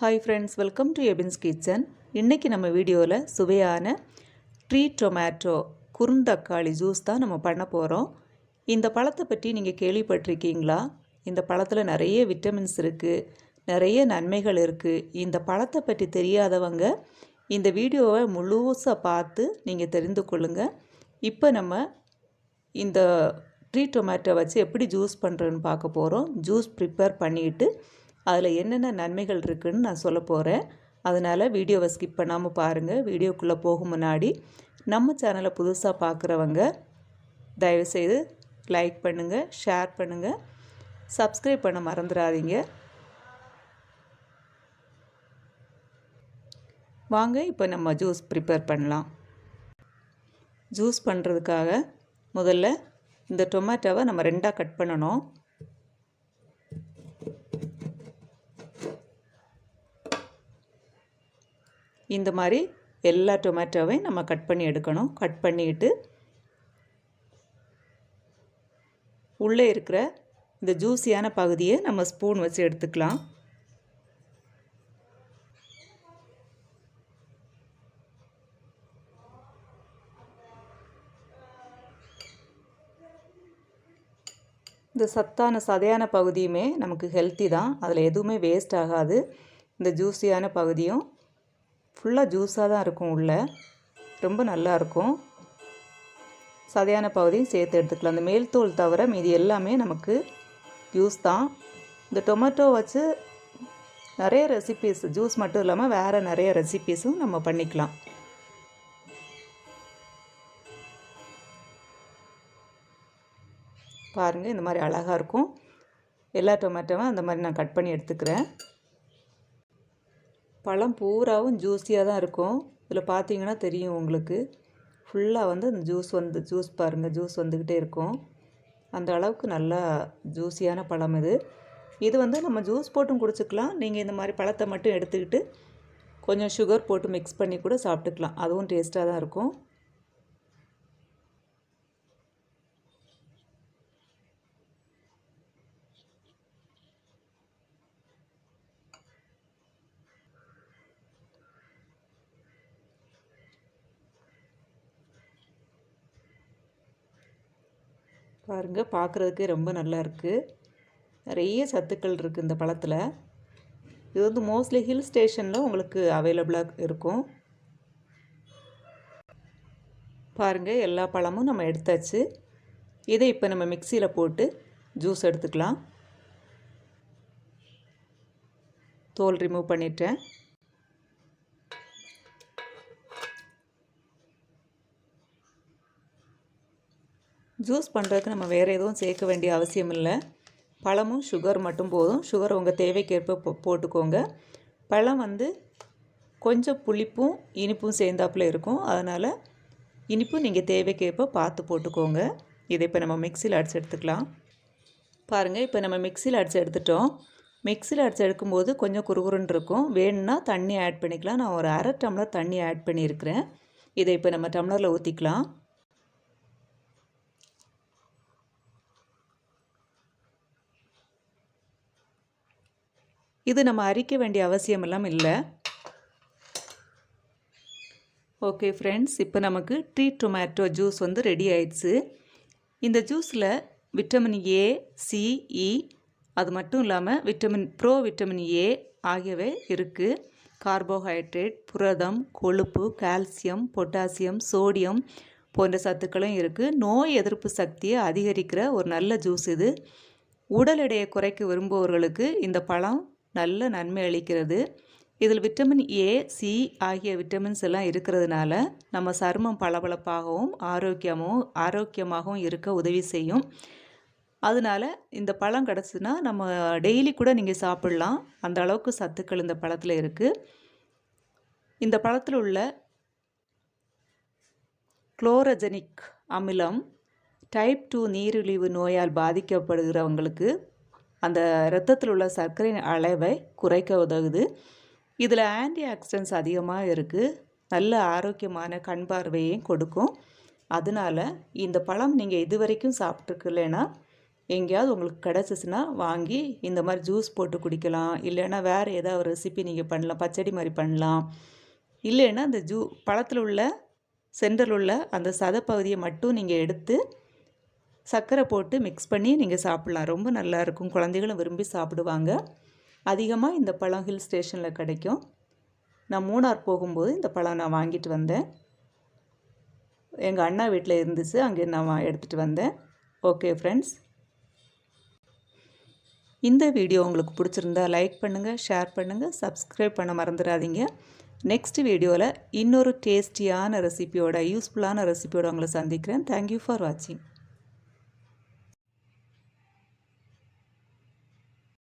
Hi friends, welcome to EBINS KITCHEN. இன்னைக்கு நம்ம வீடியோவில் சுவையான ட்ரீ டொமேட்டோ குறுந்தக்காளி ஜூஸ் தான் நம்ம பண்ண போகிறோம். இந்த பழத்தை பற்றி நீங்கள் கேள்விப்பட்டிருக்கீங்களா? இந்த பழத்தில் நிறைய விட்டமின்ஸ் இருக்குது, நிறைய நன்மைகள் இருக்குது. இந்த பழத்தை பற்றி தெரியாதவங்க இந்த வீடியோவை முழுசாக பார்த்து நீங்கள் தெரிந்து கொள்ளுங்கள். இப்போ நம்ம இந்த ட்ரீ டொமேட்டோ வச்சு எப்படி ஜூஸ் பண்ணுறதுன்னு பார்க்க போகிறோம். ஜூஸ் ப்ரிப்பேர் பண்ணிவிட்டு அதில் என்னென்ன நன்மைகள் இருக்குதுன்னு நான் சொல்ல போகிறேன். அதனால் வீடியோவை ஸ்கிப் பண்ணாமல் பாருங்கள். வீடியோக்குள்ளே போகும் முன்னாடி நம்ம சேனலை புதுசாக பார்க்குறவங்க தயவுசெய்து லைக் பண்ணுங்கள், ஷேர் பண்ணுங்கள், சப்ஸ்கிரைப் பண்ண மறந்துடாதீங்க. வாங்க இப்போ நம்ம ஜூஸ் ப்ரிப்பேர் பண்ணலாம். ஜூஸ் பண்ணுறதுக்காக முதல்ல இந்த டொமேட்டோவை நம்ம ரெண்டாக கட் பண்ணணும். இந்த மாதிரி எல்லா டொமேட்டோவையும் நம்ம கட் பண்ணி எடுக்கணும். கட் பண்ணிவிட்டு உள்ளே இருக்கிற இந்த ஜூஸியான பகுதியை நம்ம ஸ்பூன் வச்சு எடுத்துக்கலாம். இந்த சதையான பகுதியுமே நமக்கு ஹெல்த்தி தான், அதில் எதுவுமே வேஸ்ட் ஆகாது. இந்த ஜூஸியான பகுதியும் ஃபுல்லாக ஜூஸாக தான் இருக்கும், உள்ளே ரொம்ப நல்லாயிருக்கும். சதையான பகுதியும் சேர்த்து எடுத்துக்கலாம். அந்த மேல் தோல் தவிர மீதி எல்லாமே நமக்கு ஜூஸ் தான். இந்த டொமேட்டோ வச்சு நிறைய ரெசிபீஸ், ஜூஸ் மட்டும் இல்லாமல் வேறு நிறைய ரெசிபீஸும் நம்ம பண்ணிக்கலாம். பாருங்கள், இந்த மாதிரி அழகாக இருக்கும். எல்லா டொமேட்டோவும் அந்த மாதிரி நான் கட் பண்ணி எடுத்துக்கிறேன். பழம் பூராவும் ஜூஸியாக தான் இருக்கும். இதில் பார்த்தீங்கன்னா தெரியும் உங்களுக்கு, ஃபுல்லாக அந்த ஜூஸ் பாருங்கள், ஜூஸ் வந்துக்கிட்டே இருக்கும். அந்த அளவுக்கு நல்லா ஜூஸியான பழம் இது. இது நம்ம ஜூஸ் போட்டும் குடிச்சிக்கலாம். நீங்கள் இந்த மாதிரி பழத்தை மட்டும் எடுத்துக்கிட்டு கொஞ்சம் சுகர் போட்டு மிக்ஸ் பண்ணி கூட சாப்பிட்டுக்கலாம். அதுவும் டேஸ்ட்டாக தான் இருக்கும். பாருங்கள், பார்க்குறதுக்கே ரொம்ப நல்லா இருக்குது. நிறைய சத்துக்கள் இருக்குது இந்த பழத்தில். இது மோஸ்ட்லி ஹில் ஸ்டேஷனில் உங்களுக்கு அவைலபிளாக இருக்கும். பாருங்கள், எல்லா பழமும் நம்ம எடுத்தாச்சு. இதை இப்போ நம்ம மிக்சியில் போட்டு ஜூஸ் எடுத்துக்கலாம். தோல் ரிமூவ் பண்ணிட்டேன். ஜூஸ் பண்ணுறதுக்கு நம்ம வேறு எதுவும் சேர்க்க வேண்டிய அவசியம் இல்லை. பழமும் சுகர் மட்டும் போதும். சுகர் உங்கள் தேவைக்கேற்ப போட்டுக்கோங்க. பழம் கொஞ்சம் புளிப்பும் இனிப்பும் சேர்ந்தாப்புல இருக்கும். அதனால் இனிப்பும் நீங்கள் தேவைக்கேற்ப பார்த்து போட்டுக்கோங்க. இதை இப்போ நம்ம மிக்சியில் அடித்து எடுத்துக்கலாம். பாருங்கள், இப்போ நம்ம மிக்சியில் அடித்து எடுத்துட்டோம். மிக்சியில் அடித்து எடுக்கும்போது கொஞ்சம் குறுகுறுன்னு இருக்கும். வேணும்னா தண்ணி ஆட் பண்ணிக்கலாம். நான் ஒரு அரை டம்ளர் தண்ணி ஆட் பண்ணியிருக்கிறேன். இதை இப்போ நம்ம டம்ளரில் ஊற்றிக்கலாம். இது நம்ம அரிக்க வேண்டிய அவசியமெல்லாம் இல்லை. ஓகே ஃப்ரெண்ட்ஸ், இப்போ நமக்கு ட்ரீ டொமேட்டோ ஜூஸ் ரெடி ஆயிடுச்சு. இந்த ஜூஸில் விட்டமின் ஏ, சி, இ, அது மட்டும் இல்லாமல் விட்டமின் ஏ ஆகியவை இருக்குது. கார்போஹைட்ரேட், புரதம், கொழுப்பு, கால்சியம், பொட்டாசியம், சோடியம் போன்ற சத்துக்களும் இருக்குது. நோய் எதிர்ப்பு சக்தியை அதிகரிக்கிற ஒரு நல்ல ஜூஸ் இது. உடல் எடையை குறைக்க விரும்புபவர்களுக்கு இந்த பழம் நல்ல நன்மை அளிக்கிறது. இதில் விட்டமின் ஏ, சி ஆகிய விட்டமின்ஸ் எல்லாம் இருக்கிறதுனால நம்ம சருமம் பளபளப்பாகவும் ஆரோக்கியமாகவும் இருக்க உதவி செய்யும். அதனால் இந்த பழம் கிடச்சுன்னா நம்ம டெய்லி கூட நீங்கள் சாப்பிட்லாம். அந்த அளவுக்கு சத்துக்கள் இந்த பழத்தில் இருக்குது. இந்த பழத்தில் உள்ள குளோரஜெனிக் அமிலம் டைப் 2 நீரிழிவு நோயால் பாதிக்கப்படுகிறவங்களுக்கு அந்த இரத்தத்தில் உள்ள சர்க்கரையின் அளவை குறைக்க உதவுது. இதில் ஆன்டி ஆக்சிடென்ட்ஸ் அதிகமாக இருக்குது. நல்ல ஆரோக்கியமான கண் பார்வையையும் கொடுக்கும். அதனால் இந்த பழம் நீங்கள் இது வரைக்கும் சாப்பிட்ருக்கலைன்னா எங்கேயாவது உங்களுக்கு கிடச்சிச்சின்னா வாங்கி இந்த மாதிரி ஜூஸ் போட்டு குடிக்கலாம். இல்லைன்னா வேறு ஏதாவது ஒரு ரெசிபி நீங்கள் பண்ணலாம், பச்சடி மாதிரி பண்ணலாம். இல்லைன்னா அந்த பழத்தில் உள்ள சென்டரில் உள்ள அந்த சதைப்பகுதியை மட்டும் நீங்கள் எடுத்து சர்க்கரை போட்டு மிக்ஸ் பண்ணி நீங்கள் சாப்பிட்லாம். ரொம்ப நல்லாயிருக்கும், குழந்தைகளும் விரும்பி சாப்பிடுவாங்க. அதிகமாக இந்த பழம் ஹில் ஸ்டேஷனில் கிடைக்கும். நான் மூணார் போகும்போது இந்த பழம் நான் வாங்கிட்டு வந்தேன். எங்கள் அண்ணா வீட்டில் இருந்துச்சு, அங்கே நான் எடுத்துகிட்டு வந்தேன். ஓகே ஃப்ரெண்ட்ஸ், இந்த வீடியோ உங்களுக்கு பிடிச்சிருந்தா லைக் பண்ணுங்கள், ஷேர் பண்ணுங்கள், சப்ஸ்கிரைப் பண்ண மறந்துடாதீங்க. நெக்ஸ்ட் வீடியோவில் இன்னொரு டேஸ்டியான ரெசிபியோட, யூஸ்ஃபுல்லான ரெசிபியோட உங்களை சந்திக்கிறேன். தேங்க்யூ ஃபார் வாட்சிங்.